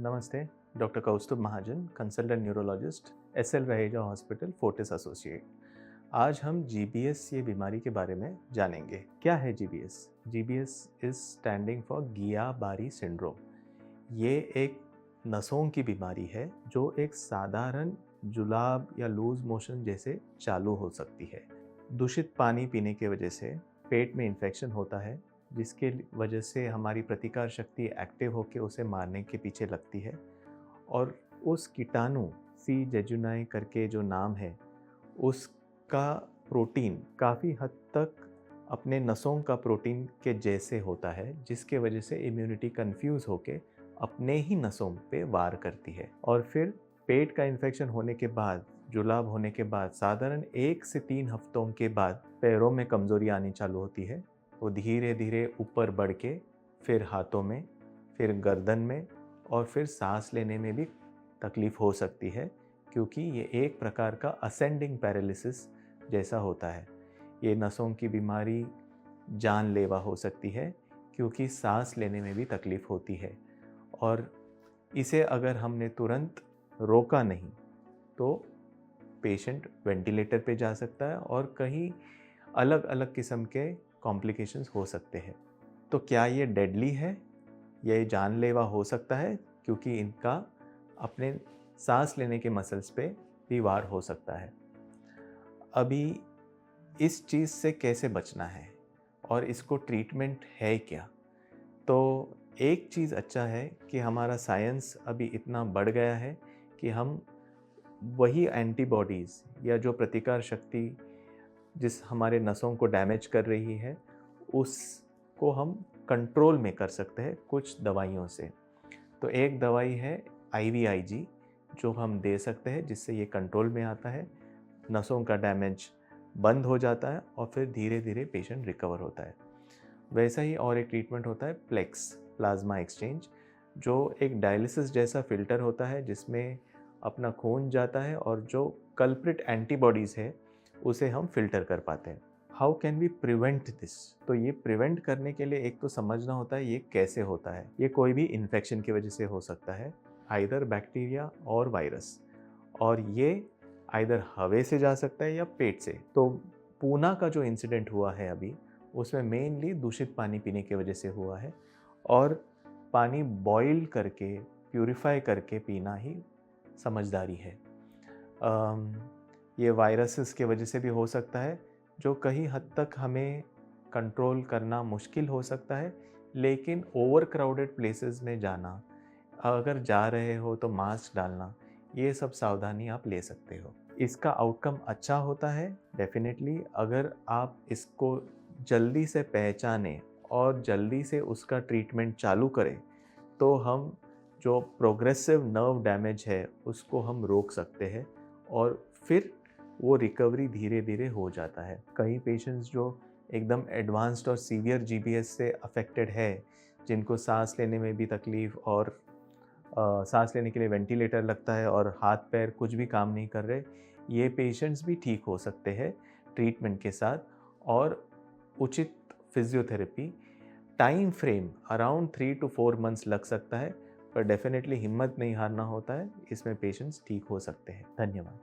नमस्ते, doctor Kaustubh Mahajan, consultant neurologist, SL Raheja hospital, Fortis associate. आज हम जीबीएस ये बीमारी के बारे में जानेंगे। क्या है GBS? GBS is standing for Guillain Barre syndrome. ये एक नसों की बीमारी है जो एक साधारण जुलाब या लूज मोशन जैसे चालू हो सकती है। दूषित पानी पीने की वजह से पेट में इन्फेक्शन होता है, जिसके वजह से हमारी प्रतिकार शक्ति एक्टिव होकर उसे मारने के पीछे लगती है और उस कीटाणु सी जेजुनाई करके जो नाम है, उसका प्रोटीन काफ़ी हद तक अपने नसों का प्रोटीन के जैसे होता है, जिसके वजह से इम्यूनिटी कंफ्यूज होके अपने ही नसों पे वार करती है। और फिर पेट का इन्फेक्शन होने के बाद, जुलाब होने के बाद साधारण 1 से 3 हफ्तों के बाद पैरों में कमज़ोरी आनी चालू होती है। वो धीरे धीरे ऊपर बढ़ के फिर हाथों में, फिर गर्दन में और फिर सांस लेने में भी तकलीफ़ हो सकती है, क्योंकि ये एक प्रकार का असेंडिंग पैरालिसिस जैसा होता है। ये नसों की बीमारी जानलेवा हो सकती है, क्योंकि सांस लेने में भी तकलीफ़ होती है और इसे अगर हमने तुरंत रोका नहीं तो पेशेंट वेंटिलेटर पे जा सकता है और कहीं अलग अलग किस्म के कॉम्प्लिकेशंस हो सकते हैं। तो क्या ये डेडली है? ये जानलेवा हो सकता है, क्योंकि इनका अपने सांस लेने के मसल्स पे भी वार हो सकता है। अभी इस चीज़ से कैसे बचना है और इसको ट्रीटमेंट है क्या? तो एक चीज़ अच्छा है कि हमारा साइंस अभी इतना बढ़ गया है कि हम वही एंटीबॉडीज़ या जो प्रतिकार शक्ति जिस हमारे नसों को डैमेज कर रही है, उसको हम कंट्रोल में कर सकते हैं कुछ दवाइयों से। तो एक दवाई है IVIG, जो हम दे सकते हैं, जिससे ये कंट्रोल में आता है, नसों का डैमेज बंद हो जाता है और फिर धीरे धीरे पेशेंट रिकवर होता है। वैसा ही और एक ट्रीटमेंट होता है प्लेक्स, प्लाज्मा एक्सचेंज, जो एक डायलिसिस जैसा फ़िल्टर होता है, जिसमें अपना खून जाता है और जो कल्प्रिट एंटीबॉडीज़ है उसे हम फ़िल्टर कर पाते हैं। How can we prevent this? तो ये प्रिवेंट करने के लिए एक तो समझना होता है ये कैसे होता है। ये कोई भी इन्फेक्शन की वजह से हो सकता है, आइदर बैक्टीरिया और वायरस, और ये आइदर हवा से जा सकता है या पेट से। तो पूना का जो इंसिडेंट हुआ है अभी, उसमें मेनली दूषित पानी पीने की वजह से हुआ है और पानी बॉईल करके, प्यूरिफाई करके पीना ही समझदारी है। ये वायरसेस की वजह से भी हो सकता है, जो कहीं हद तक हमें कंट्रोल करना मुश्किल हो सकता है, लेकिन ओवर क्राउडेड प्लेसेस में जाना, अगर जा रहे हो तो मास्क डालना, ये सब सावधानी आप ले सकते हो। इसका आउटकम अच्छा होता है डेफिनेटली, अगर आप इसको जल्दी से पहचानें और जल्दी से उसका ट्रीटमेंट चालू करें, तो हम जो प्रोग्रेसिव नर्व डैमेज है उसको हम रोक सकते हैं और फिर वो रिकवरी धीरे धीरे हो जाता है। कई पेशेंट्स जो एकदम एडवांस्ड और सीवियर जीबीएस से अफेक्टेड है, जिनको सांस लेने में भी तकलीफ़ और सांस लेने के लिए वेंटिलेटर लगता है और हाथ पैर कुछ भी काम नहीं कर रहे, ये पेशेंट्स भी ठीक हो सकते हैं ट्रीटमेंट के साथ और उचित physiotherapy. Time frame around 3 to 4 months लग सकता है, पर डेफिनेटली हिम्मत नहीं हारना होता है, इसमें पेशेंट्स ठीक हो सकते हैं। धन्यवाद।